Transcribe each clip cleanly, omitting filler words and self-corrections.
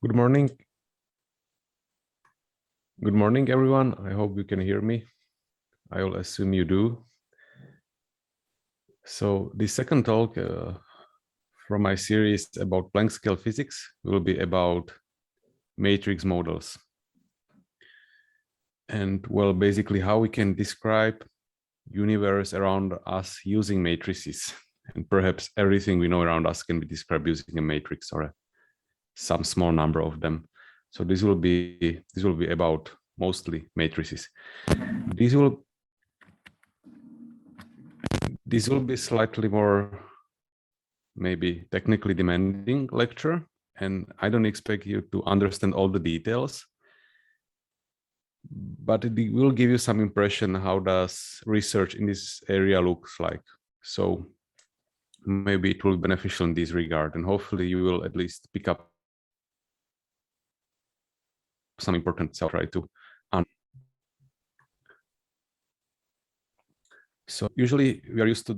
Good morning. Good morning, everyone. I hope you can hear me. I will assume you do. So the second talk from my series about Planck scale physics will be about matrix models. And well, basically how we can describe universe around us using matrices. And perhaps everything we know around us can be described using a matrix or some small number of them. So this will be about mostly matrices. This will be slightly more maybe technically demanding lecture, and I don't expect you to understand all the details, but it will give you some impression how does research in this area looks like. So maybe it will be beneficial in this regard, and hopefully you will at least pick up some important stuff. Try to so usually we are used to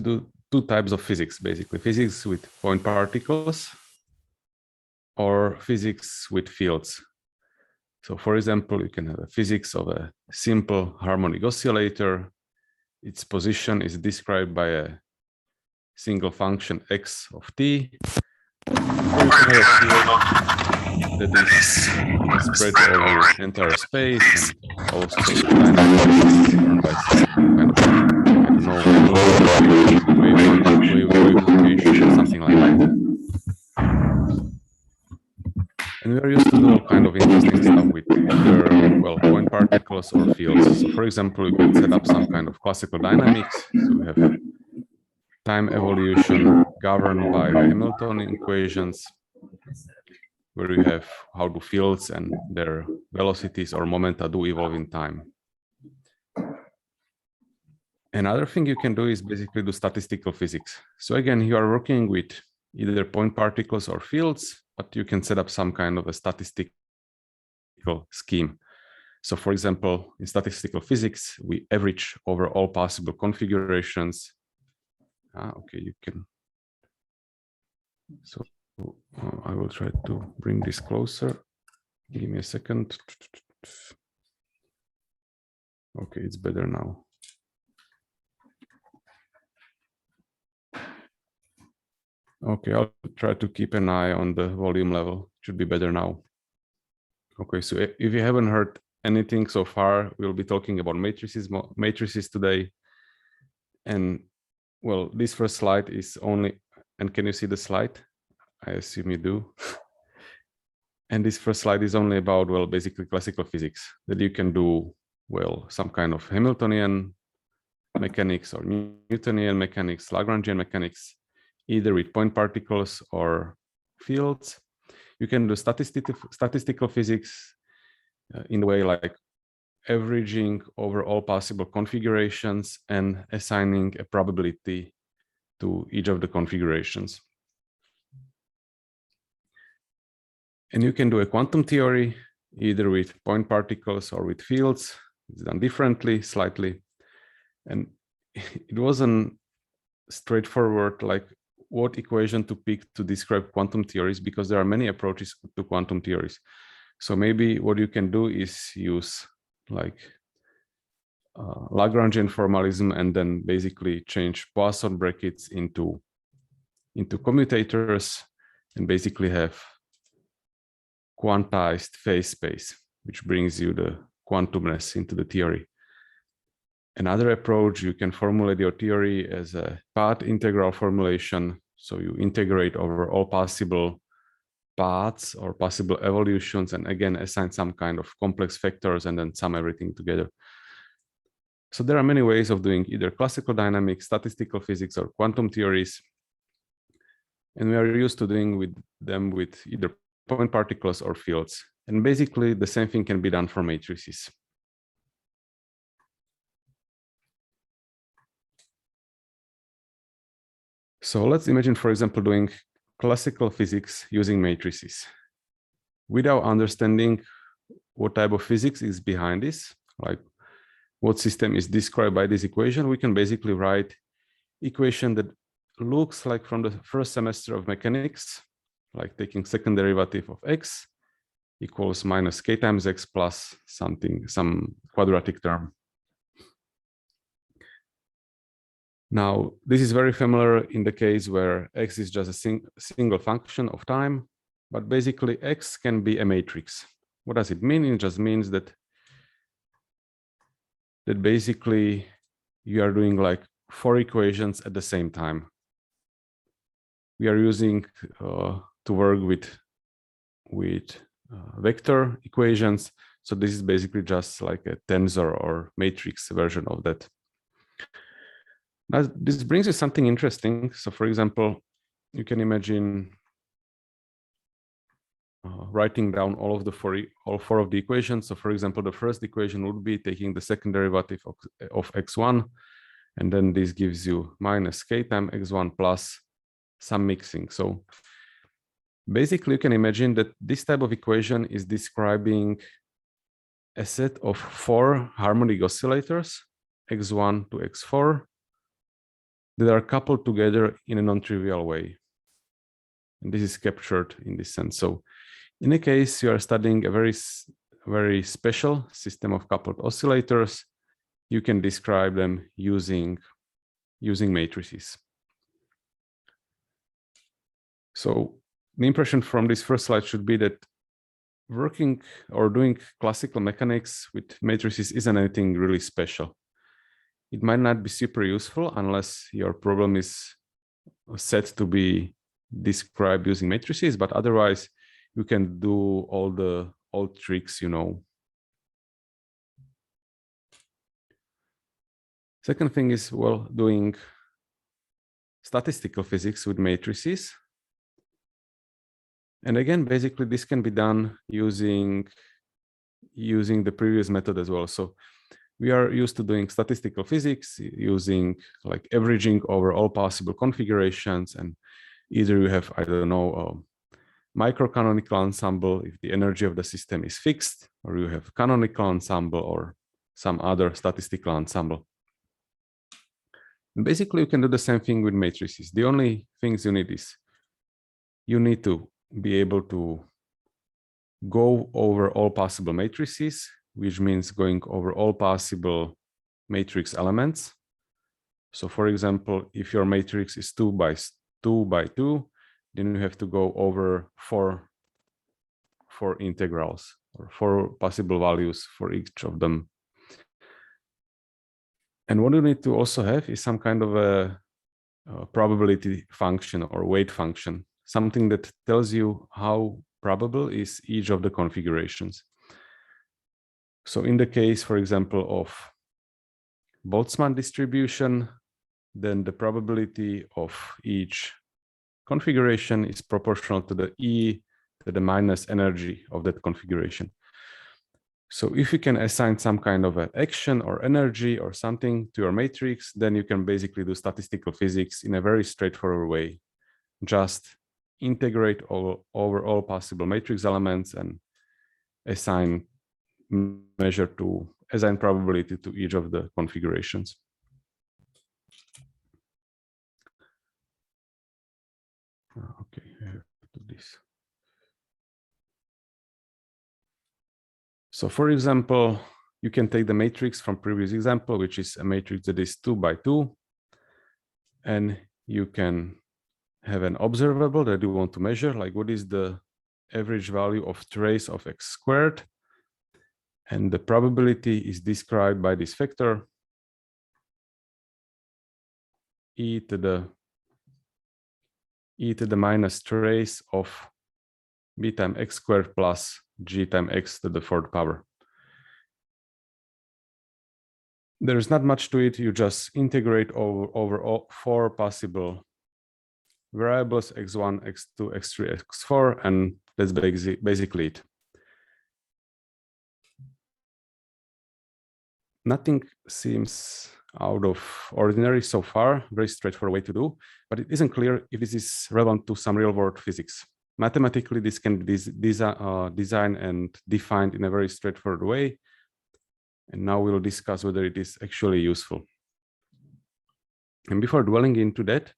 do two types of physics, basically physics with point particles or physics with fields. So for example, you can have a physics of a simple harmonic oscillator. Its position is described by a single function x of t. Or you can have a field that is spread over entire space and also dynamics governed by kind of, I don't know, wave location, something like that. And we are used to do all kind of interesting stuff with either, well, point particles or fields. So for example, you can set up some kind of classical dynamics. So we have time evolution governed by Hamiltonian equations, where we have how do fields and their velocities or momenta do evolve in time. Another thing you can do is basically do statistical physics. So again, you are working with either point particles or fields, but you can set up some kind of a statistical scheme. So for example, in statistical physics, we average over all possible configurations. Okay, you can. So I will try to bring this closer. Give me a second. Okay, it's better now. Okay, I'll try to keep an eye on the volume level. It should be better now. Okay, so if you haven't heard anything so far, we'll be talking about matrices today. And well, this first slide is only, and can you see the slide? I assume you do. And this first slide is only about, well, basically classical physics, that you can do, well, some kind of Hamiltonian mechanics or Newtonian mechanics, Lagrangian mechanics, either with point particles or fields. You can do statistical physics in the way like averaging over all possible configurations and assigning a probability to each of the configurations. And you can do a quantum theory either with point particles or with fields. It's done differently, slightly. And it wasn't straightforward, like what equation to pick to describe quantum theories, because there are many approaches to quantum theories. So maybe what you can do is use like Lagrangian formalism and then basically change Poisson brackets into commutators and basically have quantized phase space, which brings you the quantumness into the theory. Another approach, you can formulate your theory as a path integral formulation. So you integrate over all possible paths or possible evolutions, and again, assign some kind of complex factors and then sum everything together. So there are many ways of doing either classical dynamics, statistical physics, or quantum theories. And we are used to doing them with either point particles or fields. And basically the same thing can be done for matrices. So let's imagine, for example, doing classical physics using matrices. Without understanding what type of physics is behind this, like what system is described by this equation, we can basically write equation that looks like from the first semester of mechanics, like taking second derivative of x equals minus k times x plus something, some quadratic term. Now, this is very familiar in the case where x is just a single function of time, but basically x can be a matrix. What does it mean? It just means that basically you are doing like 4 equations at the same time. We are using to work with vector equations. So this is basically just like a tensor or matrix version of that. Now, this brings you something interesting. So for example, you can imagine writing down all 4 of the equations. So for example, the first equation would be taking the second derivative of x1, and then this gives you minus k times x1 plus some mixing. So basically you can imagine that this type of equation is describing a set of 4 harmonic oscillators, x1 to x4, that are coupled together in a non-trivial way. And this is captured in this sense. So in a case you are studying a very special system of coupled oscillators, you can describe them using matrices. So the impression from this first slide should be that working or doing classical mechanics with matrices isn't anything really special. It might not be super useful unless your problem is set to be described using matrices, but otherwise you can do all the old tricks, you know. Second thing is, well, doing statistical physics with matrices. And again, basically this can be done using the previous method as well. So we are used to doing statistical physics using like averaging over all possible configurations, and either you have, I don't know, microcanonical ensemble if the energy of the system is fixed, or you have canonical ensemble or some other statistical ensemble. And basically you can do the same thing with matrices. The only things you need is you need to be able to go over all possible matrices, which means going over all possible matrix elements. So for example, if your matrix is 2 by 2 by 2, then you have to go over 4 integrals or 4 possible values for each of them. And what you need to also have is some kind of a probability function or weight function, something that tells you how probable is each of the configurations. So in the case, for example, of Boltzmann distribution, then the probability of each configuration is proportional to the E to the minus energy of that configuration. So if you can assign some kind of an action or energy or something to your matrix, then you can basically do statistical physics in a very straightforward way. Just integrate over all possible matrix elements and assign probability to each of the configurations. Okay, I have to do this. So for example, you can take the matrix from previous example, which is a matrix that is 2 by 2, and you can have an observable that you want to measure, like what is the average value of trace of x squared, and the probability is described by this vector e to the minus trace of b times x squared plus g times x to the 4th power. There's not much to it. You just integrate over all 4 possible variables, x1, x2, x3, x4, and that's basically it. Nothing seems out of ordinary so far, very straightforward way to do, but it isn't clear if this is relevant to some real-world physics. Mathematically, this can be designed and defined in a very straightforward way, and now we'll discuss whether it is actually useful. And before dwelling into that,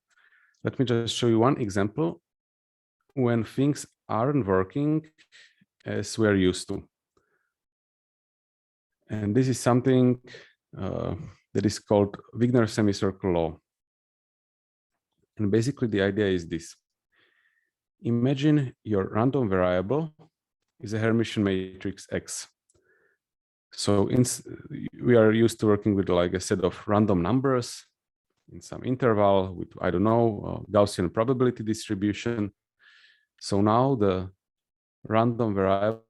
let me just show you one example when things aren't working as we're used to. And this is something that is called Wigner semicircle law. And basically the idea is this. Imagine your random variable is a Hermitian matrix X. So we are used to working with like a set of random numbers in some interval with, I don't know, Gaussian probability distribution. So now the random variable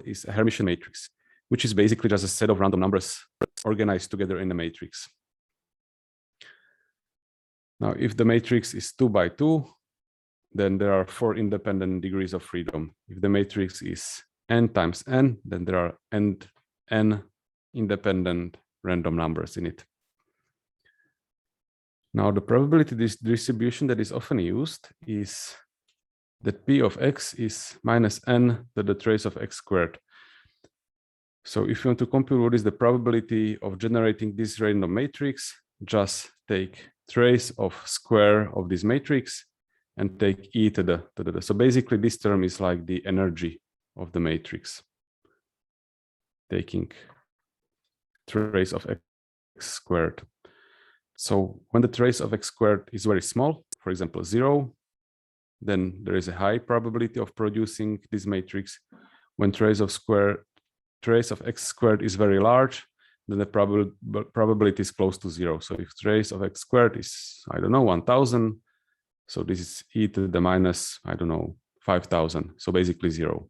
is a Hermitian matrix, which is basically just a set of random numbers organized together in the matrix. Now, if the matrix is 2 by 2, then there are 4 independent degrees of freedom. If the matrix is n times n, then there are n independent random numbers in it. Now, the probability distribution that is often used is that p of x is minus n to the trace of x squared. So if you want to compute what is the probability of generating this random matrix, just take trace of square of this matrix and take e to the. So basically this term is like the energy of the matrix, taking trace of x squared. So when the trace of x squared is very small, for example, 0, then there is a high probability of producing this matrix. When trace of x squared is very large, then the probability is close to 0. So if trace of x squared is, I don't know, 1000, so this is e to the minus, I don't know, 5000. So basically 0.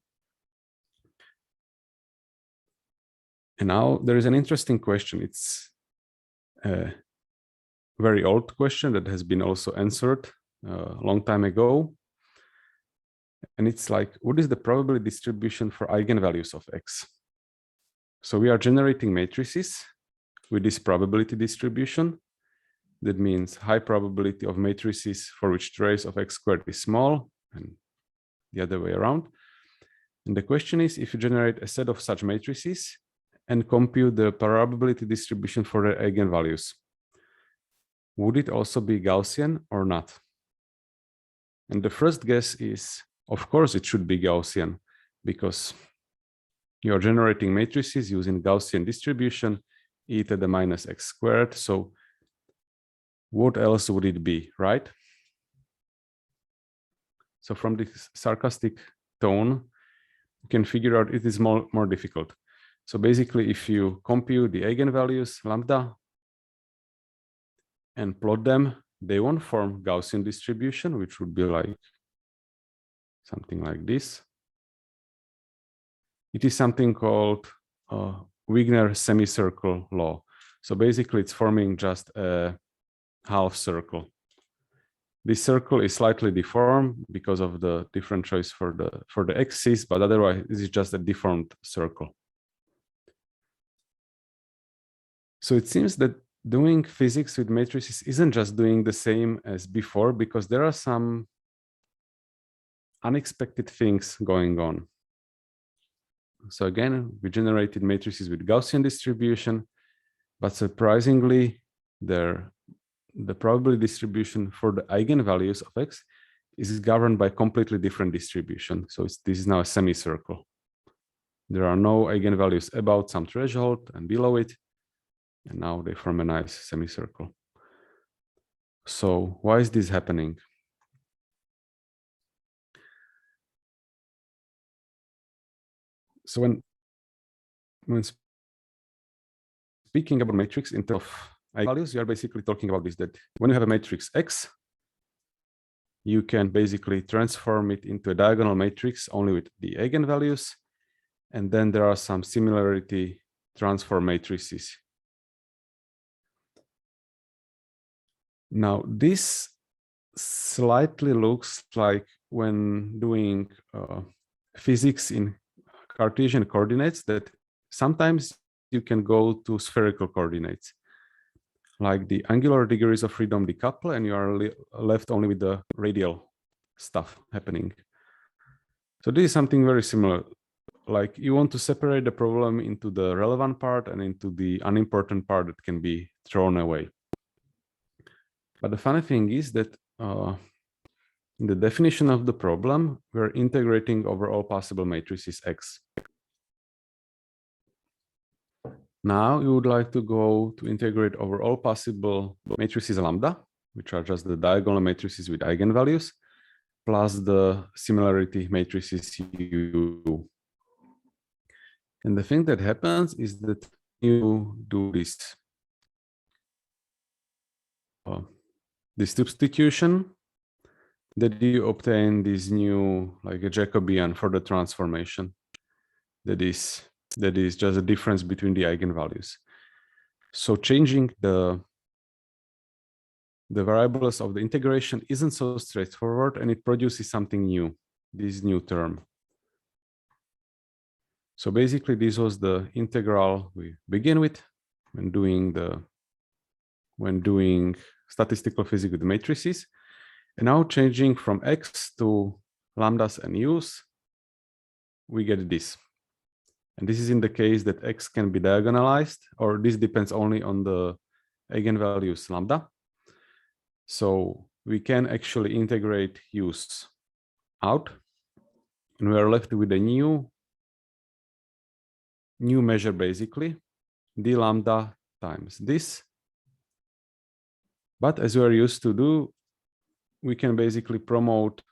And now there is an interesting question. It's a very old question that has been also answered a long time ago. And it's like, what is the probability distribution for eigenvalues of x? So we are generating matrices with this probability distribution. That means high probability of matrices for which trace of x squared is small and the other way around. And the question is, if you generate a set of such matrices and compute the probability distribution for the eigenvalues, would it also be Gaussian or not? And the first guess is, of course, it should be Gaussian, because you're generating matrices using Gaussian distribution, e to the minus x squared. So what else would it be, right? So from this sarcastic tone, you can figure out it is more difficult. So basically, if you compute the eigenvalues, lambda, and plot them, they won't form Gaussian distribution, which would be like something like this. It is something called Wigner semicircle law. So basically, it's forming just a half circle. This circle is slightly deformed because of the different choice for the axis, but otherwise, this is just a deformed circle. So it seems that doing physics with matrices isn't just doing the same as before, because there are some unexpected things going on. So again, we generated matrices with Gaussian distribution, but surprisingly, the probability distribution for the eigenvalues of x is governed by completely different distribution. So this is now a semicircle. There are no eigenvalues above some threshold and below it, and now they form a nice semicircle. So why is this happening? So when speaking about matrix in terms of eigenvalues, you are basically talking about this, that when you have a matrix X, you can basically transform it into a diagonal matrix only with the eigenvalues. And then there are some similarity transform matrices. Now, this slightly looks like when doing physics in Cartesian coordinates, that sometimes you can go to spherical coordinates, like the angular degrees of freedom decouple, and you are left only with the radial stuff happening. So this is something very similar. Like you want to separate the problem into the relevant part and into the unimportant part that can be thrown away. But the funny thing is that In the definition of the problem, we're integrating over all possible matrices X. Now you would like to go to integrate over all possible matrices lambda, which are just the diagonal matrices with eigenvalues, plus the similarity matrices U. And the thing that happens is that you do this substitution, that you obtain this new, like a Jacobian for the transformation. That is just a difference between the eigenvalues. So changing the variables of the integration isn't so straightforward, and it produces something new, this new term. So basically, this was the integral we begin with when doing statistical physics with matrices. And now changing from X to lambdas and U's, we get this. And this is in the case that X can be diagonalized, or this depends only on the eigenvalues lambda. So we can actually integrate U's out, and we are left with a new measure, basically, d lambda times this. But as we are used to do, we can basically promote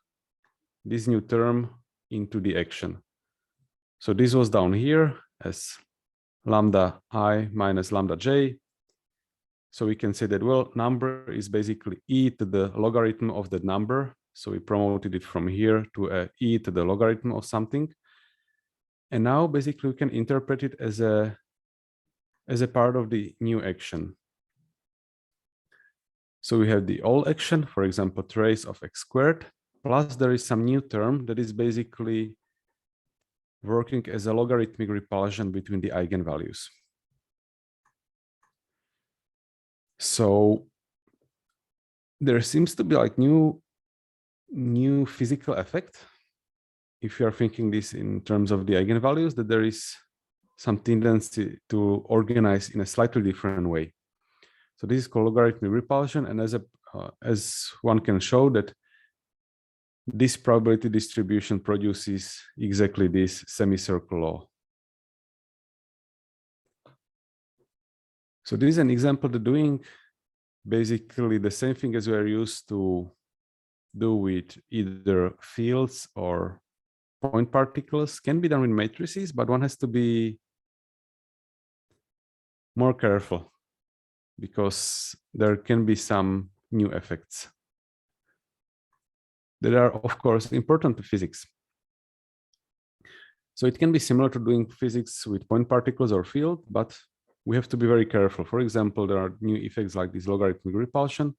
this new term into the action. So this was down here as lambda I minus lambda j. So we can say that, well, number is basically e to the logarithm of that number. So we promoted it from here to e to the logarithm of something. And now basically we can interpret it as a part of the new action. So we have the old action, for example, trace of x squared, plus there is some new term that is basically working as a logarithmic repulsion between the eigenvalues. So there seems to be like new physical effect, if you are thinking this in terms of the eigenvalues, that there is some tendency to organize in a slightly different way. So this is called logarithmic repulsion, and as one can show that this probability distribution produces exactly this semicircle law. So this is an example of doing basically the same thing as we are used to do with either fields or point particles. Can be done with matrices, but one has to be more careful because there can be some new effects that are, of course, important to physics. So it can be similar to doing physics with point particles or field, but we have to be very careful. For example, there are new effects like this logarithmic repulsion.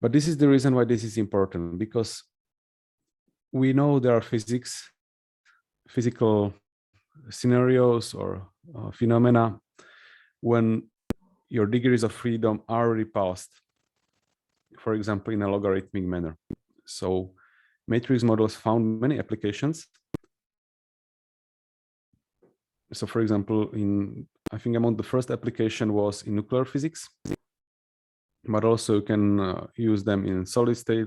But this is the reason why this is important, because we know there are physical scenarios or phenomena when your degrees of freedom are repulsed, for example, in a logarithmic manner. So matrix models found many applications. So for example, I think among the first application was in nuclear physics, but also you can use them in solid state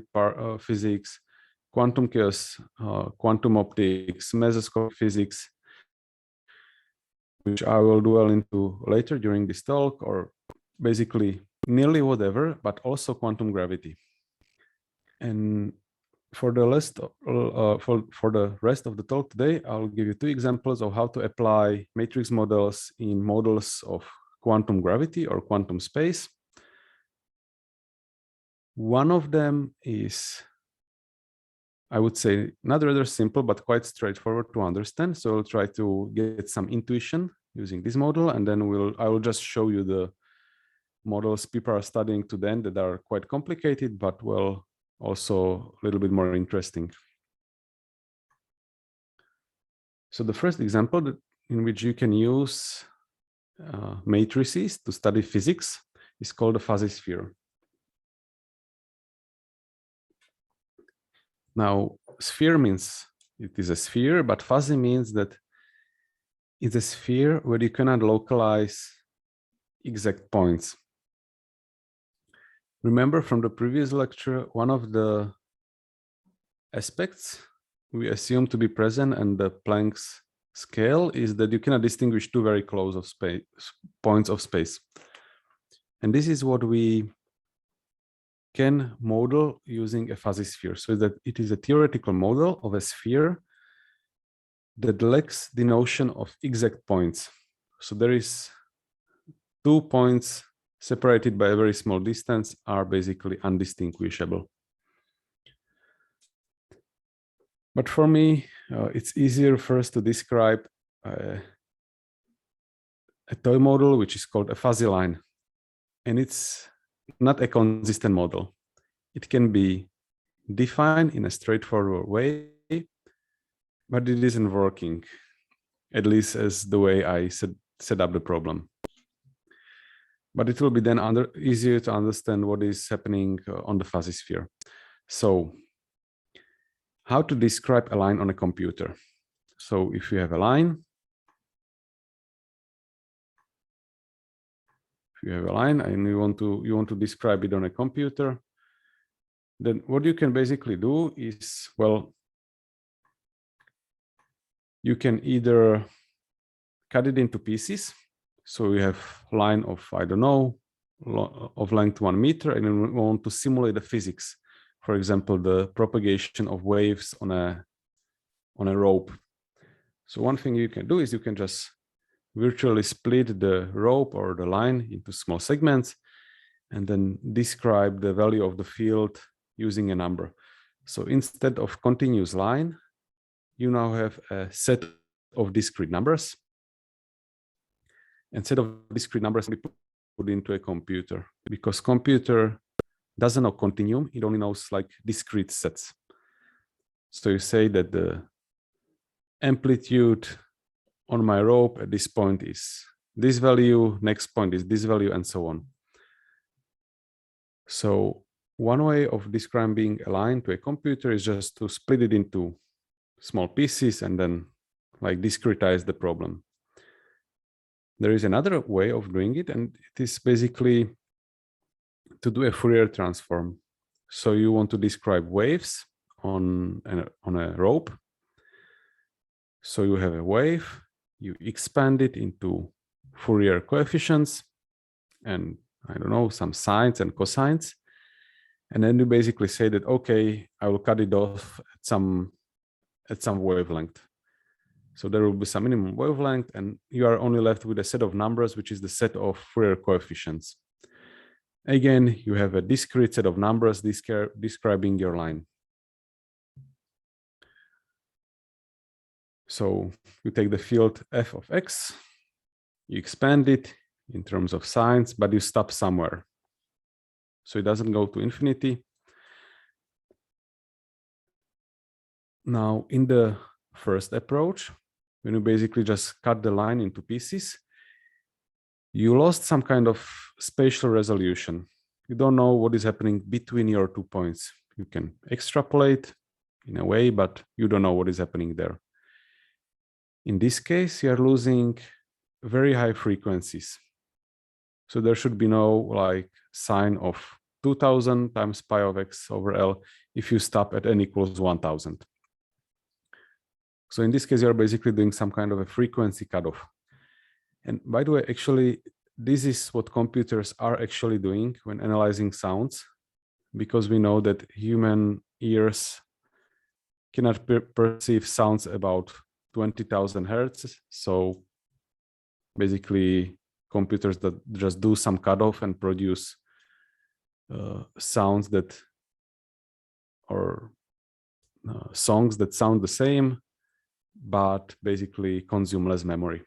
physics, quantum chaos, quantum optics, mesoscopic physics, which I will dwell into later during this talk, or basically nearly whatever, but also quantum gravity. And for the rest of the talk today, I'll give you two examples of how to apply matrix models in models of quantum gravity or quantum space. One of them is, I would say, not rather simple, but quite straightforward to understand. So I'll try to get some intuition using this model, and then I will just show you the models people are studying to then that are quite complicated, but well, also a little bit more interesting. So the first example in which you can use matrices to study physics is called a fuzzy sphere. Now, sphere means it is a sphere, but fuzzy means that it's a sphere where you cannot localize exact points. Remember from the previous lecture, one of the aspects we assume to be present, and the Planck's scale is that you cannot distinguish two very close of space points of space. And this is what we can model using a fuzzy sphere, so that it is a theoretical model of a sphere that lacks the notion of exact points. So there is 2 points separated by a very small distance are basically undistinguishable. But for me, it's easier first to describe a toy model, which is called a fuzzy line. And it's not a consistent model. It can be defined in a straightforward way, but it isn't working, at least as the way I set up the problem. But it will be then easier to understand what is happening on the fuzzy sphere. So how to describe a line on a computer? So if you have a line, and you want to describe it on a computer, then what you can basically do is, well, you can either cut it into pieces. So we have a line of, I don't know, of length 1 meter, and then we want to simulate the physics. For example, the propagation of waves on a rope. So one thing you can do is you can just virtually split the rope or the line into small segments and then describe the value of the field using a number. So instead of continuous line, you now have a set of discrete numbers. And set of discrete numbers can be put into a computer, because computer doesn't know continuum, it only knows like discrete sets. So you say that the amplitude on my rope at this point is this value, next point is this value, and so on. So one way of describing a line to a computer is just to split it into small pieces and then like discretize the problem. There is another way of doing it, and it is basically to do a Fourier transform. So you want to describe waves on a rope. So you have a wave, you expand it into Fourier coefficients and, I don't know, some sines and cosines. And then you basically say that, okay, I will cut it off at some wavelength. So there will be some minimum wavelength, and you are only left with a set of numbers, which is the set of Fourier coefficients. Again, you have a discrete set of numbers describing your line. So you take the field f of x, you expand it in terms of sines, but you stop somewhere. So it doesn't go to infinity. Now, in the first approach, when you basically just cut the line into pieces, you lost some kind of spatial resolution. You don't know what is happening between your 2 points. You can extrapolate in a way, but you don't know what is happening there. In this case, you are losing very high frequencies. So there should be no like sine of 2000 times pi of x over L if you stop at n equals 1000. So in this case, you're basically doing some kind of a frequency cutoff. And by the way, actually, this is what computers are actually doing when analyzing sounds, because we know that human ears cannot perceive sounds about 20,000 hertz. So basically, computers that just do some cutoff and produce sounds that, or songs that sound the same, but basically consume less memory.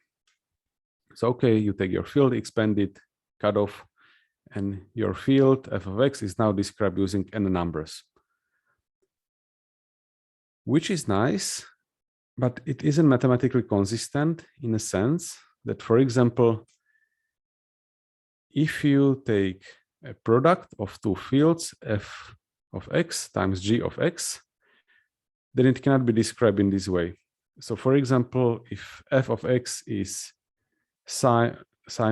So, okay, you take your field, expand it, cut off, and your field f of x is now described using n numbers, which is nice, but it isn't mathematically consistent in a sense that, for example, if you take a product of two fields, f of x times g of x, then it cannot be described in this way. So for example, if f of x is sine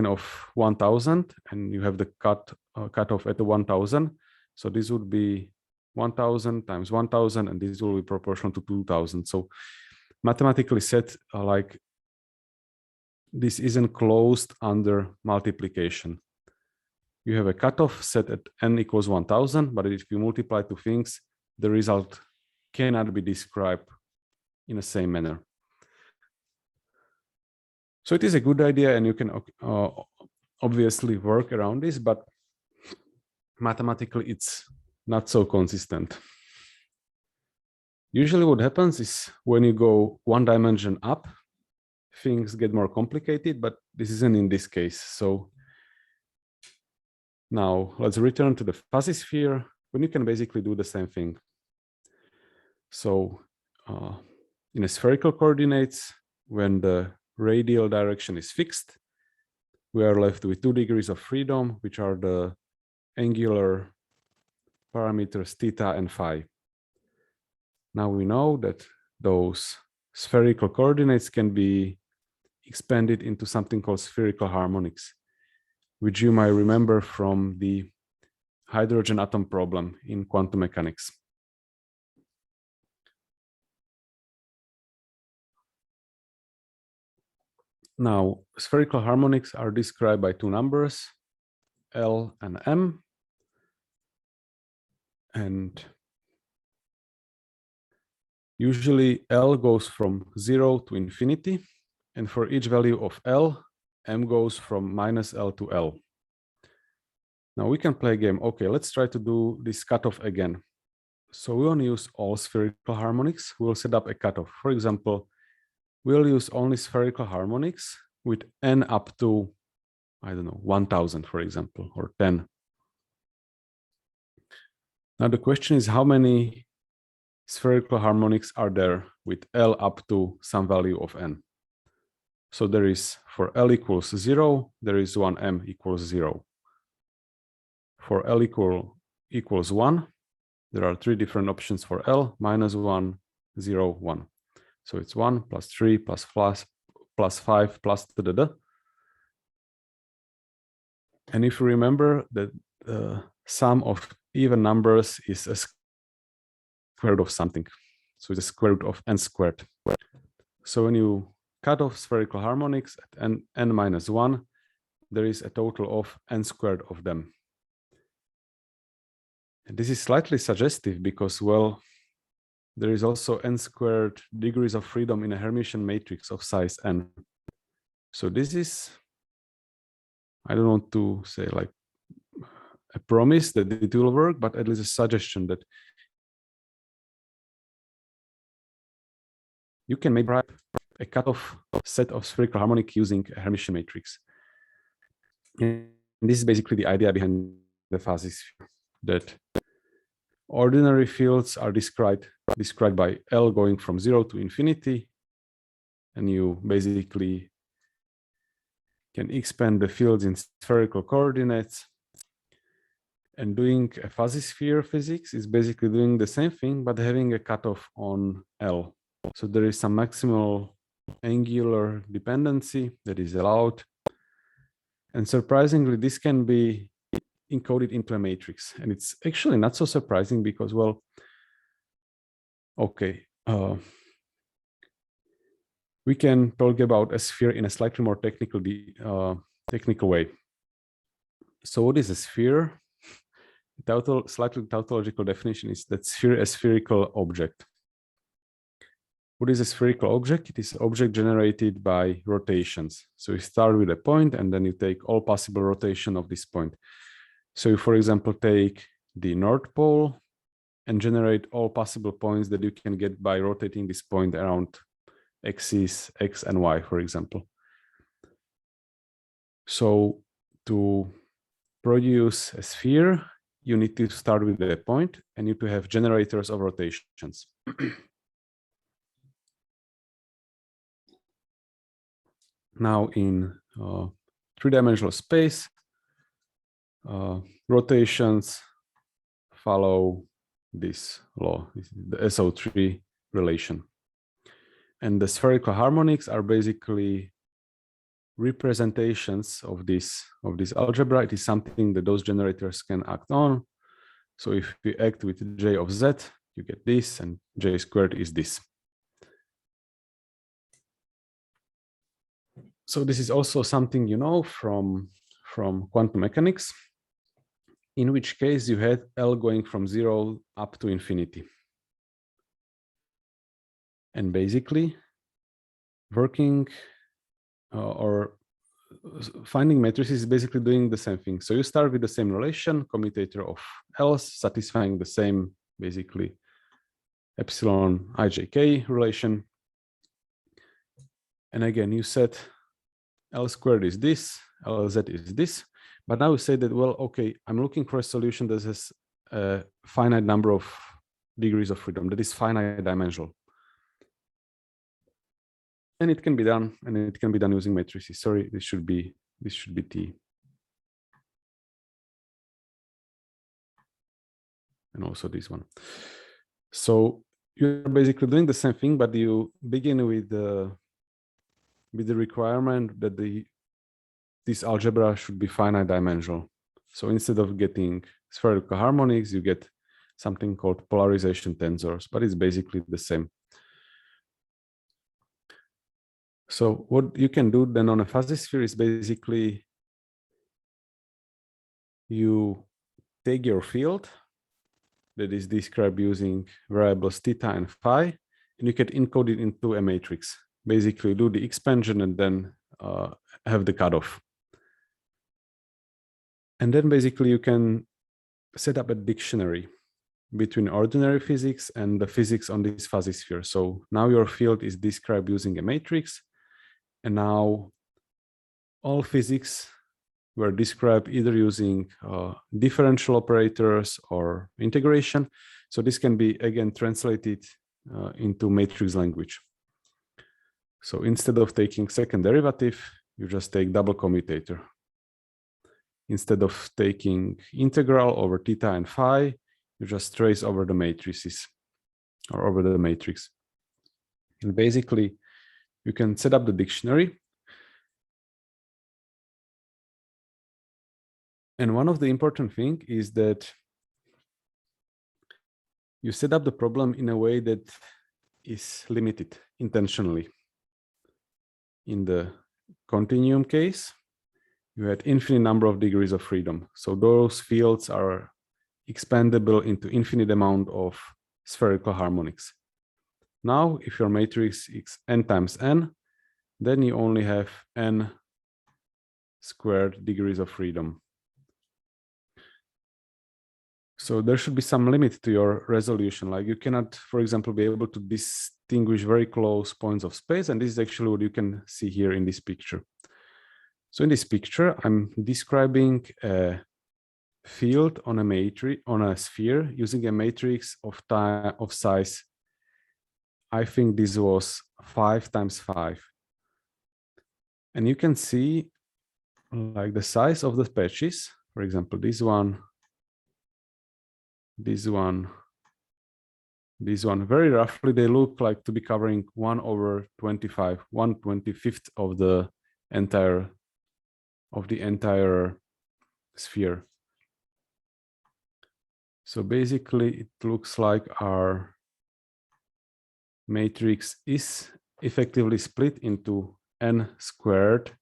of 1000 and you have the cutoff at the 1000, so this would be 1000 times 1000, and this will be proportional to 2000. So mathematically set like this isn't closed under multiplication. You have a cutoff set at n equals 1000, but if you multiply two things, the result cannot be described in the same manner. So it is a good idea, and you can obviously work around this, but mathematically it's not so consistent. Usually what happens is when you go one dimension up, things get more complicated, but this isn't in this case. So now let's return to the fuzzy sphere when you can basically do the same thing. So in a spherical coordinates, when the radial direction is fixed, we are left with 2 degrees of freedom, which are the angular parameters theta and phi. Now we know that those spherical coordinates can be expanded into something called spherical harmonics, which you might remember from the hydrogen atom problem in quantum mechanics. Now, spherical harmonics are described by two numbers, L and M. And usually L goes from 0 to infinity. And for each value of L, M goes from minus L to L. Now we can play a game. Okay, let's try to do this cutoff again. So we want to use all spherical harmonics. We'll set up a cutoff. For example, we'll use only spherical harmonics with n up to, I don't know, 1000, for example, or 10. Now the question is, how many spherical harmonics are there with L up to some value of n? So there is, for L equals 0, there is one M equals 0. For L equals 1, there are 3 different options for L, minus 1, 0, 1. So it's 1 plus 3 plus 5 plus da. And if you remember that the sum of even numbers is a square root of something. So it's a square root of n squared. So when you cut off spherical harmonics at n minus 1, there is a total of n squared of them. And this is slightly suggestive because, well, there is also n squared degrees of freedom in a Hermitian matrix of size n. So this is, I don't want to say like a promise that it will work, but at least a suggestion that you can make a cutoff set of spherical harmonic using a Hermitian matrix. And this is basically the idea behind the fuzzy sphere, that ordinary fields are described by L going from 0 to infinity, and you basically can expand the fields in spherical coordinates. And doing a fuzzy sphere physics is basically doing the same thing, but having a cutoff on L. So there is some maximal angular dependency that is allowed. And surprisingly, this can be encoded into a matrix. And it's actually not so surprising because, well, okay, we can talk about a sphere in a slightly more technical way. So what is a sphere? Slightly tautological definition is that sphere is a spherical object. What is a spherical object? It is an object generated by rotations. So you start with a point and then you take all possible rotation of this point. So you, for example, take the North Pole and generate all possible points that you can get by rotating this point around axes X and Y, for example. So to produce a sphere, you need to start with a point and you need to have generators of rotations. Now in three-dimensional space, rotations follow this law, the SO3 relation. And the spherical harmonics are basically representations of this algebra. It is something that those generators can act on. So if we act with j of z, you get this, and j squared is this. So this is also something you know from quantum mechanics, in which case you had L going from 0 up to infinity. And basically, working or finding matrices is basically doing the same thing. So you start with the same relation, commutator of L's, satisfying the same, basically, epsilon ijk relation. And again, you set L squared is this, Lz is this. But now you say that, well, okay, I'm looking for a solution that has a finite number of degrees of freedom, that is finite dimensional. And it can be done, and it can be done using matrices. Sorry, this should be T. And also this one. So you're basically doing the same thing, but you begin with the requirement that this algebra should be finite dimensional. So instead of getting spherical harmonics, you get something called polarization tensors, but it's basically the same. So what you can do then on a fuzzy sphere is basically you take your field that is described using variables theta and phi, and you can encode it into a matrix. Basically do the expansion and then have the cutoff. And then basically you can set up a dictionary between ordinary physics and the physics on this fuzzy sphere. So now your field is described using a matrix, and now all physics were described either using differential operators or integration. So this can be again translated into matrix language. So instead of taking second derivative, you just take double commutator. Instead of taking integral over theta and phi, you just trace over the matrices or over the matrix. And basically, you can set up the dictionary. And one of the important things is that you set up the problem in a way that is limited intentionally. In the continuum case, you had infinite number of degrees of freedom. So those fields are expandable into infinite amount of spherical harmonics. Now, if your matrix is n times n, then you only have n squared degrees of freedom. So there should be some limit to your resolution. Like you cannot, for example, be able to distinguish very close points of space. And this is actually what you can see here in this picture. So in this picture, I'm describing a field on a matrix, on a sphere, using a matrix of time of size. I think this was 5 times 5. And you can see like the size of the patches, for example, this one, very roughly, they look like to be covering 1/25, 1/25 of the entire sphere. So basically, it looks like our matrix is effectively split into n squared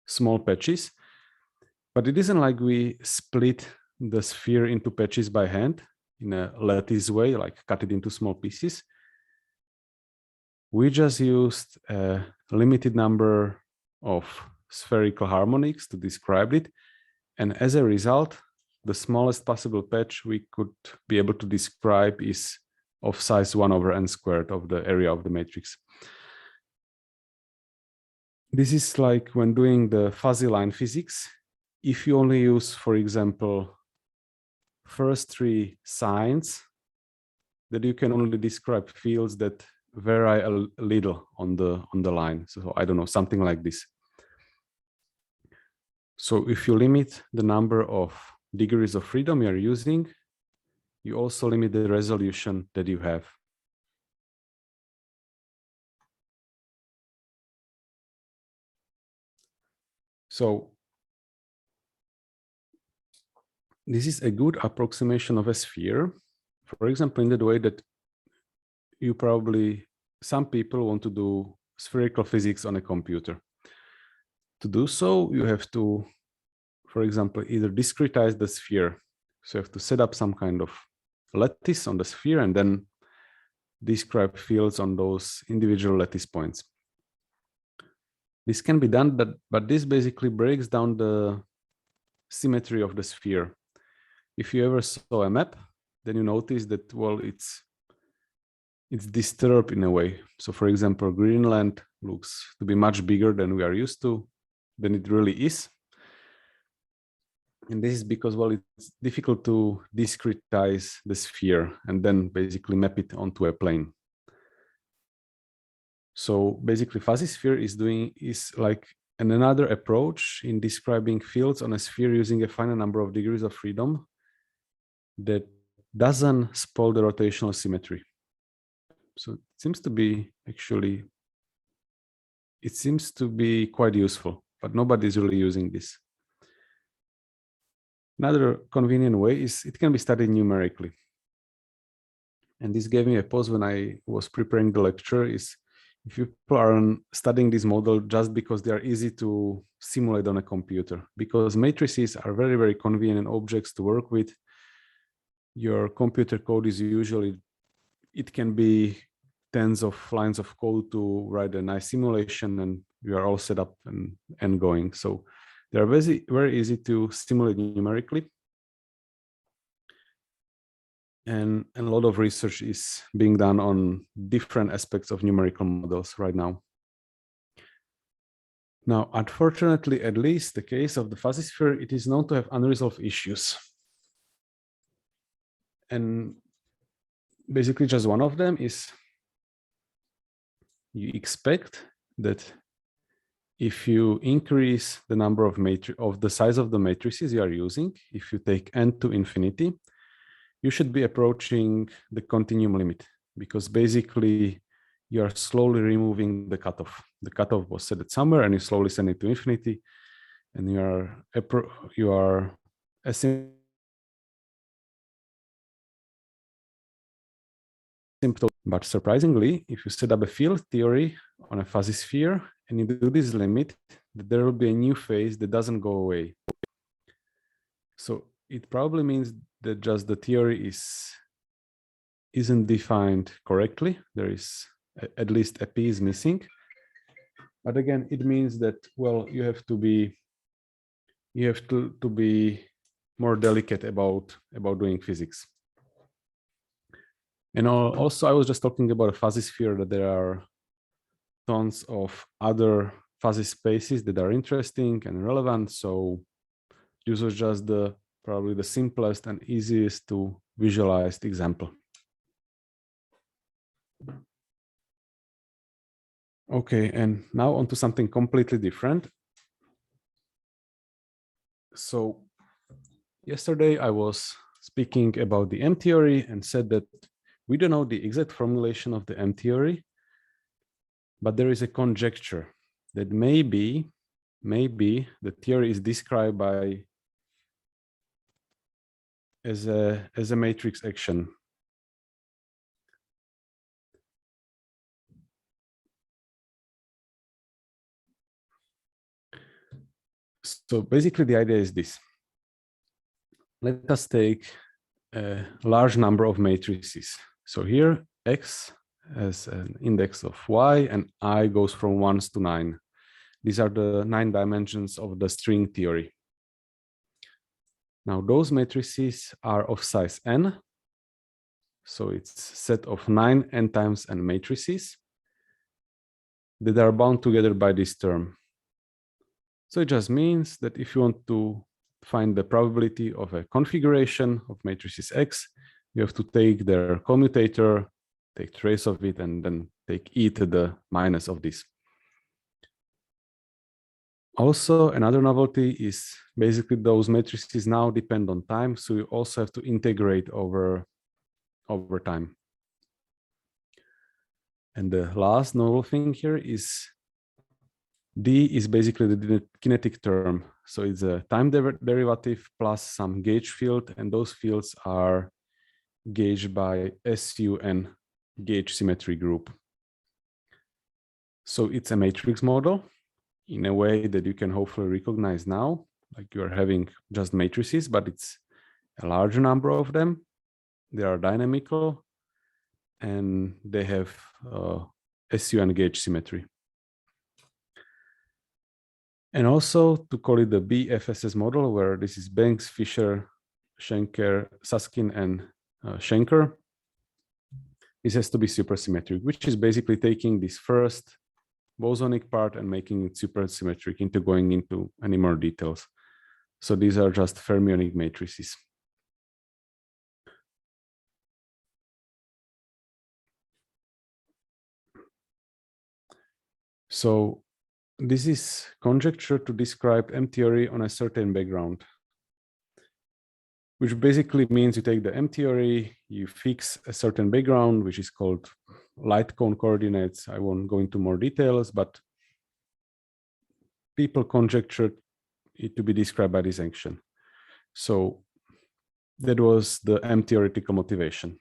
small patches, but it isn't like we split the sphere into patches by hand in a lattice way, like cut it into small pieces. We just used a limited number of spherical harmonics to describe it. And as a result, the smallest possible patch we could be able to describe is of size 1/n squared of the area of the matrix. This is like when doing the fuzzy line physics. If you only use, for example, first 3 signs, that you can only describe fields that vary a little on the line. So I don't know, something like this. So if you limit the number of degrees of freedom you're using, you also limit the resolution that you have. So this is a good approximation of a sphere. For example, in the way that you probably, some people want to do spherical physics on a computer. To do so, you have to, for example, either discretize the sphere. So you have to set up some kind of lattice on the sphere and then describe fields on those individual lattice points. This can be done, but this basically breaks down the symmetry of the sphere. If you ever saw a map, then you notice that, well, it's disturbed in a way. So for example, Greenland looks to be much bigger than we are used to, than it really is. And this is because, well, it's difficult to discretize the sphere and then basically map it onto a plane. So basically fuzzy sphere is like another approach in describing fields on a sphere using a finite number of degrees of freedom that doesn't spoil the rotational symmetry. So it seems to be actually, it seems to be quite useful, but nobody's really using this. Another convenient way is it can be studied numerically. And this gave me a pause when I was preparing the lecture, is if people are studying this model just because they are easy to simulate on a computer, because matrices are very, very convenient objects to work with. Your computer code is usually, it can be tens of lines of code to write a nice simulation and you are all set up and going. So they're very, very easy to simulate numerically. And a lot of research is being done on different aspects of numerical models right now. Now, unfortunately, at least the case of the fuzzy sphere, it is known to have unresolved issues. And basically just one of them is you expect that if you increase the number of the size of the matrices you are using, if you take n to infinity, you should be approaching the continuum limit, because basically you are slowly removing the cutoff. The cutoff was set at somewhere and you slowly send it to infinity, and you are asymptotic. But surprisingly, if you set up a field theory on a fuzzy sphere and you do this limit, there will be a new phase that doesn't go away. So it probably means that just the theory isn't defined correctly. There is at least a p is missing. But again, it means that, well, you have to be more delicate about doing physics. And also, I was just talking about a fuzzy sphere, that there are tons of other fuzzy spaces that are interesting and relevant. So this was just probably the simplest and easiest to visualize example. Okay, and now on to something completely different. So yesterday I was speaking about the M theory and said that we don't know the exact formulation of the M theory, but there is a conjecture that maybe the theory is described by as a matrix action. So basically the idea is this. Let us take a large number of matrices. So here X has an index of Y and I goes from 1s to 9. These are the 9 dimensions of the string theory. Now those matrices are of size n. So it's a set of 9 n times n matrices that are bound together by this term. So it just means that if you want to find the probability of a configuration of matrices X, you have to take their commutator, take trace of it, and then take e to the minus of this. Also, another novelty is basically those matrices now depend on time, so you also have to integrate over time. And the last novel thing here is D is basically the kinetic term. So it's a time derivative plus some gauge field, and those fields are gauged by SUN gauge symmetry group. So it's a matrix model in a way that you can hopefully recognize now, like you are having just matrices, but it's a larger number of them. They are dynamical and they have SUN gauge symmetry. And also to call it the BFSS model, where this is Banks, Fisher, Schenker, Susskind, and Schenker. This has to be supersymmetric, which is basically taking this first bosonic part and making it supersymmetric into going into any more details. So these are just fermionic matrices. So this is conjecture to describe M theory on a certain background, which basically means you take the M theory, you fix a certain background, which is called light cone coordinates. I won't go into more details, but people conjectured it to be described by this action. So that was the M theoretical motivation.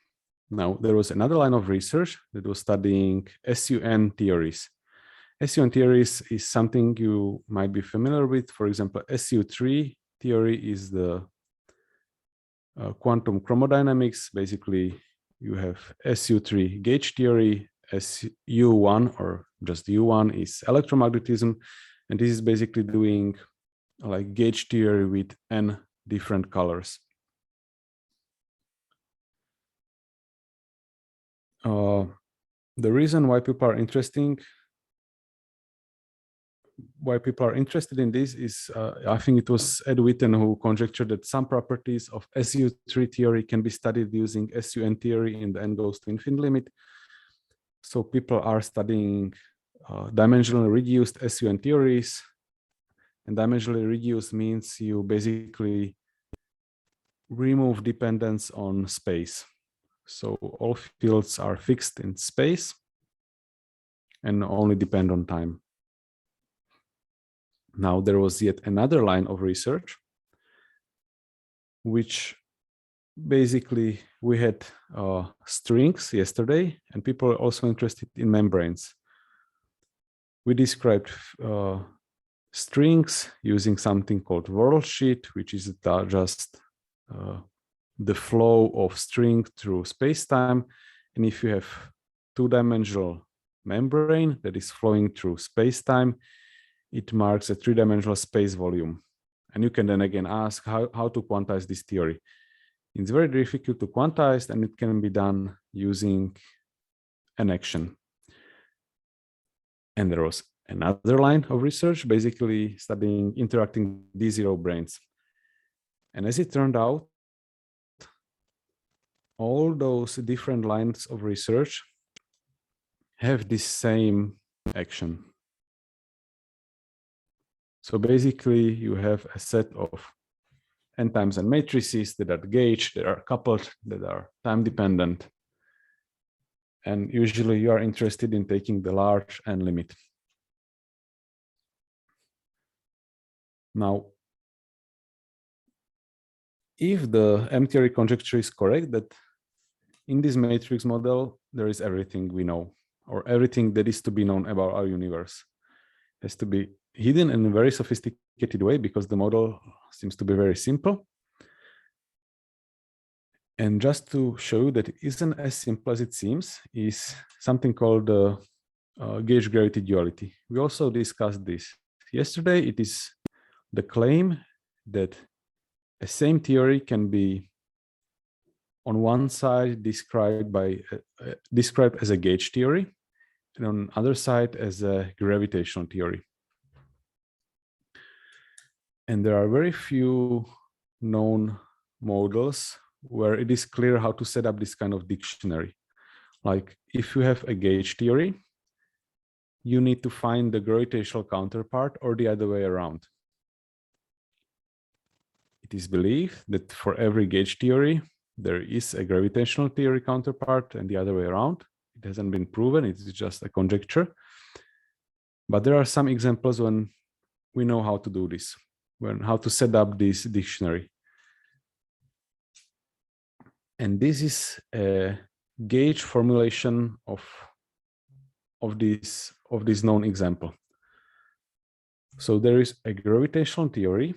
Now, there was another line of research that was studying SUN theories. SUN theories is something you might be familiar with. For example, SU3 theory is the quantum chromodynamics. Basically, you have SU3 gauge theory, SU1 or just U1 is electromagnetism. And this is basically doing like gauge theory with N different colors. The reason why people are interested in this is, I think it was Ed Witten who conjectured that some properties of SU3 theory can be studied using SUN theory in the N goes to infinite limit. So people are studying dimensionally reduced SUN theories. And dimensionally reduced means you basically remove dependence on space. So all fields are fixed in space and only depend on time. Now there was yet another line of research, which basically we had strings yesterday, and people are also interested in membranes. We described strings using something called worldsheet, which is just the flow of string through space-time. And if you have two-dimensional membrane that is flowing through space-time, it marks a three-dimensional space volume. And you can then again ask how to quantize this theory. It's very difficult to quantize, and it can be done using an action. And there was another line of research basically studying interacting D0 branes. And as it turned out, all those different lines of research have this same action. So basically you have a set of n times n matrices that are gauged, that are coupled, that are time dependent. And usually you are interested in taking the large n limit. Now, if the M theory conjecture is correct, that in this matrix model, there is everything we know, or everything that is to be known about our universe. It has to be hidden in a very sophisticated way because the model seems to be very simple. And just to show that it isn't as simple as it seems, is something called gauge gravity duality. We also discussed this yesterday. It is the claim that a same theory can be on one side described as a gauge theory, and on the other side as a gravitational theory. And there are very few known models where it is clear how to set up this kind of dictionary. Like if you have a gauge theory, you need to find the gravitational counterpart or the other way around. It is believed that for every gauge theory, there is a gravitational theory counterpart and the other way around. It hasn't been proven, it's just a conjecture. But there are some examples when we know how to do this, how to set up this dictionary. And this is a gauge formulation of this known example. So there is a gravitational theory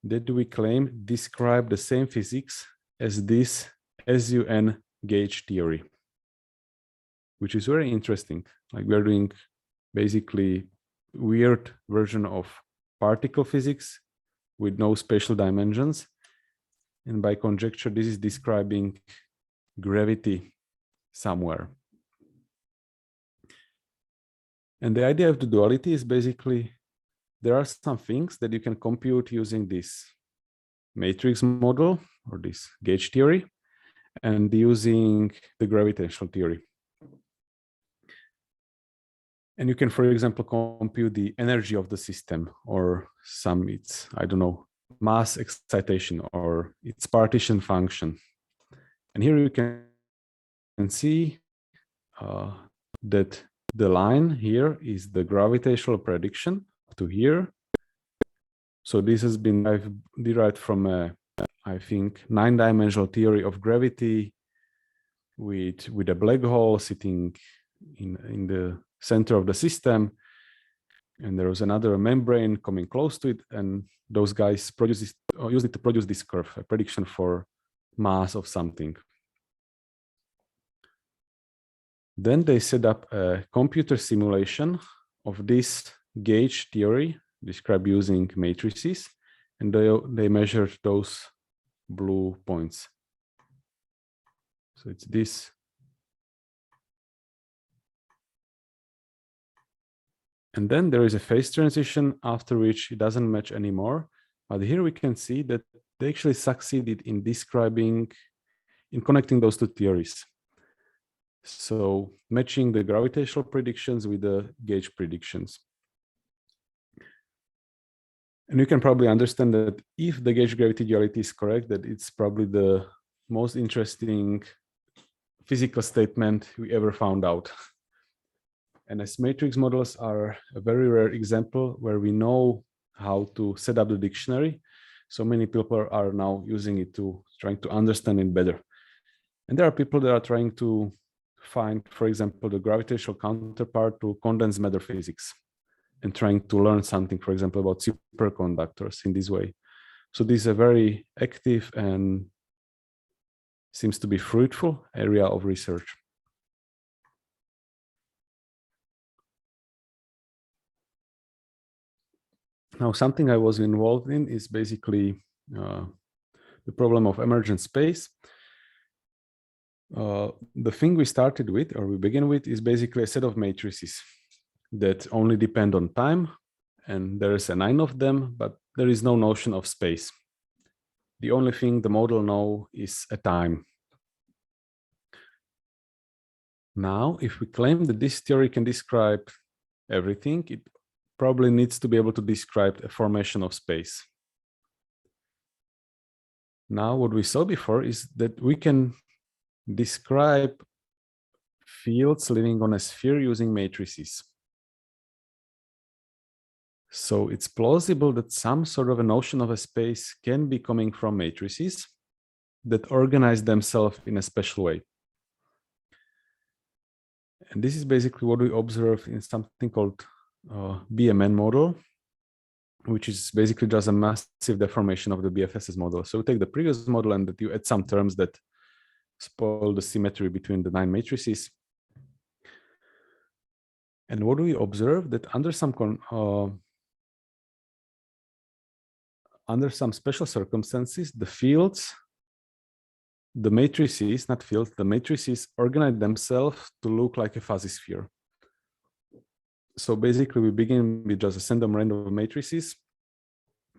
that we claim describe the same physics as this SUN gauge theory, which is very interesting. Like we're doing basically weird version of particle physics with no spatial dimensions. And by conjecture, this is describing gravity somewhere. And the idea of the duality is basically there are some things that you can compute using this matrix model or this gauge theory and using the gravitational theory. And you can, for example, compute the energy of the system or I don't know, mass excitation or its partition function. And here you can see that the line here is the gravitational prediction up to here. So this has been derived from I think 9-dimensional theory of gravity with a black hole sitting in the center of the system, and there was another membrane coming close to it, and those guys use it to produce this curve, a prediction for mass of something. Then they set up a computer simulation of this gauge theory described using matrices, and they measured those blue points. So it's this. And then there is a phase transition after which it doesn't match anymore. But here we can see that they actually succeeded in connecting those two theories. So matching the gravitational predictions with the gauge predictions. And you can probably understand that if the gauge gravity duality is correct, that it's probably the most interesting physical statement we ever found out. And as matrix models are a very rare example where we know how to set up the dictionary, so many people are now using it trying to understand it better. And there are people that are trying to find, for example, the gravitational counterpart to condensed matter physics and trying to learn something, for example, about superconductors in this way. So this is a very active and seems to be fruitful area of research. Now, something I was involved in is basically the problem of emergent space. The thing we started with, or we begin with, is basically a set of matrices that only depend on time, and there is 9 of them, but there is no notion of space. The only thing the model knows is a time. Now, if we claim that this theory can describe everything, it probably needs to be able to describe a formation of space. Now, what we saw before is that we can describe fields living on a sphere using matrices. So it's plausible that some sort of a notion of a space can be coming from matrices that organize themselves in a special way. And this is basically what we observe in something called BMN model, which is basically just a massive deformation of the BFSS model. So we take the previous model and that you add some terms that spoil the symmetry between the 9 matrices. And what do we observe? That under some special circumstances, the matrices organize themselves to look like a fuzzy sphere. So basically we begin with just a random matrices,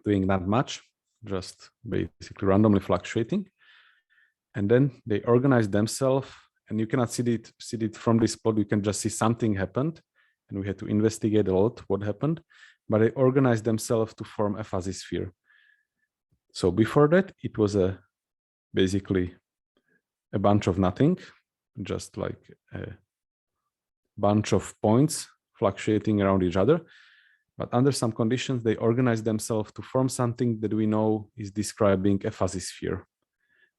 doing not much, just basically randomly fluctuating. And then they organize themselves, and you cannot see it from this plot. You can just see something happened, and we had to investigate a lot what happened, but they organized themselves to form a fuzzy sphere. So before that, it was basically a bunch of nothing, just like a bunch of points fluctuating around each other, but under some conditions, they organize themselves to form something that we know is describing a fuzzy sphere.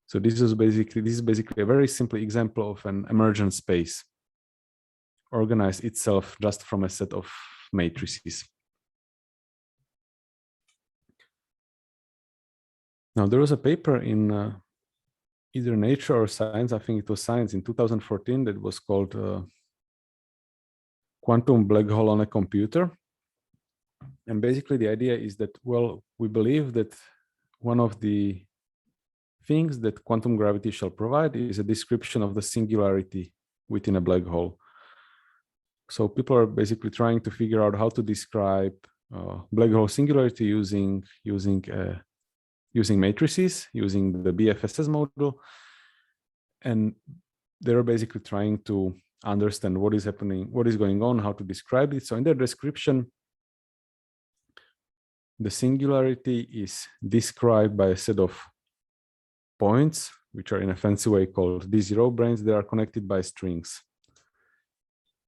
So this is basically a very simple example of an emergent space, organized itself just from a set of matrices. Now, there was a paper in either Nature or Science, I think it was Science, in 2014 that was called Quantum Black Hole on a Computer. And basically the idea is that, well, we believe that one of the things that quantum gravity shall provide is a description of the singularity within a black hole. So people are basically trying to figure out how to describe black hole singularity using matrices, using the BFSS model. And they're basically trying to understand what is happening, what is going on, how to describe it. So in their description, the singularity is described by a set of points, which are in a fancy way called D0 branes. They are connected by strings.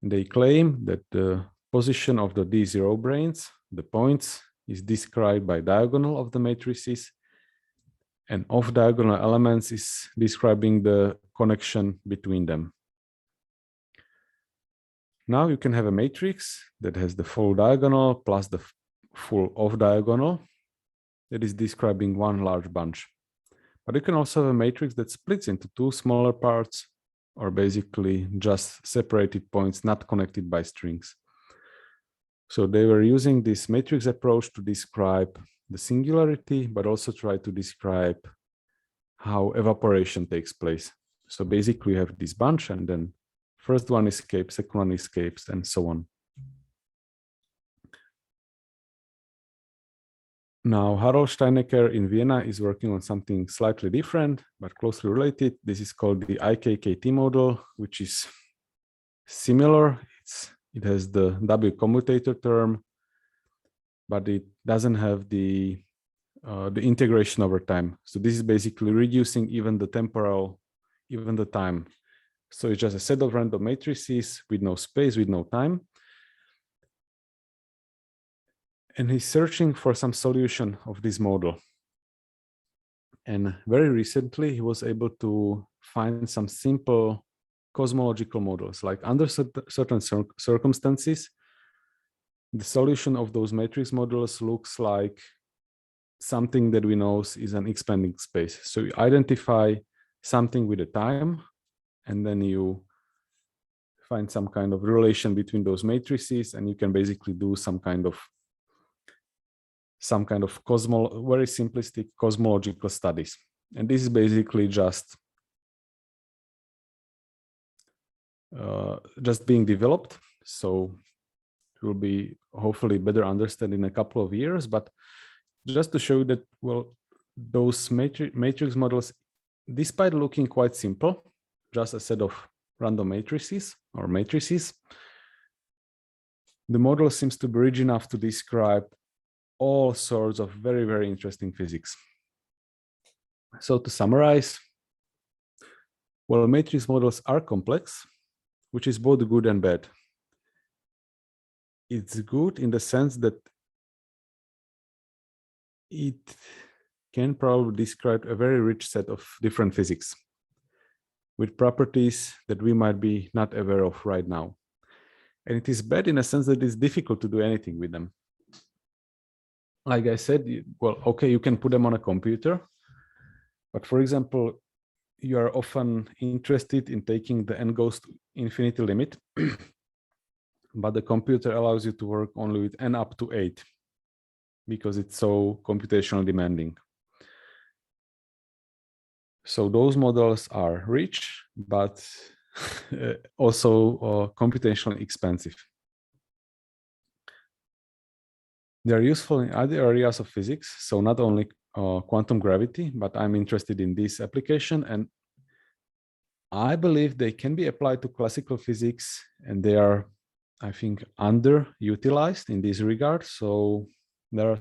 And they claim that the position of the D0 branes, the points, is described by diagonal of the matrices, and off-diagonal elements is describing the connection between them. Now you can have a matrix that has the full diagonal plus the full off-diagonal that is describing one large bunch. But you can also have a matrix that splits into two smaller parts, or basically just separated points not connected by strings. So they were using this matrix approach to describe the singularity, but also try to describe how evaporation takes place. So basically you have this bunch, and then first one escapes, second one escapes, and so on. Now, Harold Steinecker in Vienna is working on something slightly different, but closely related. This is called the IKKT model, which is similar. It has the W commutator term, but it doesn't have the integration over time. So this is basically reducing even the time. So it's just a set of random matrices with no space, with no time. And he's searching for some solution of this model. And very recently, he was able to find some simple cosmological models, like under certain circumstances, the solution of those matrix models looks like something that we know is an expanding space. So you identify something with a time, and then you find some kind of relation between those matrices, and you can basically do some kind of very simplistic cosmological studies. And this is basically just being developed. So it will be hopefully better understood in a couple of years. But just to show you that, well, those matrix models, despite looking quite simple, just a set of random matrices, the model seems to be rich enough to describe all sorts of very, very interesting physics. So to summarize, well, matrix models are complex, which is both good and bad. It's good in the sense that it can probably describe a very rich set of different physics with properties that we might be not aware of right now. And it is bad in a sense that it's difficult to do anything with them. Like I said, well, okay, you can put them on a computer, but for example, you are often interested in taking the n goes to infinity limit, but the computer allows you to work only with n up to 8 because it's so computationally demanding. So those models are rich, but also computationally expensive. They are useful in other areas of physics, so not only quantum gravity, but I'm interested in this application, and I believe they can be applied to classical physics, and they are, I think, underutilized in this regard. So there are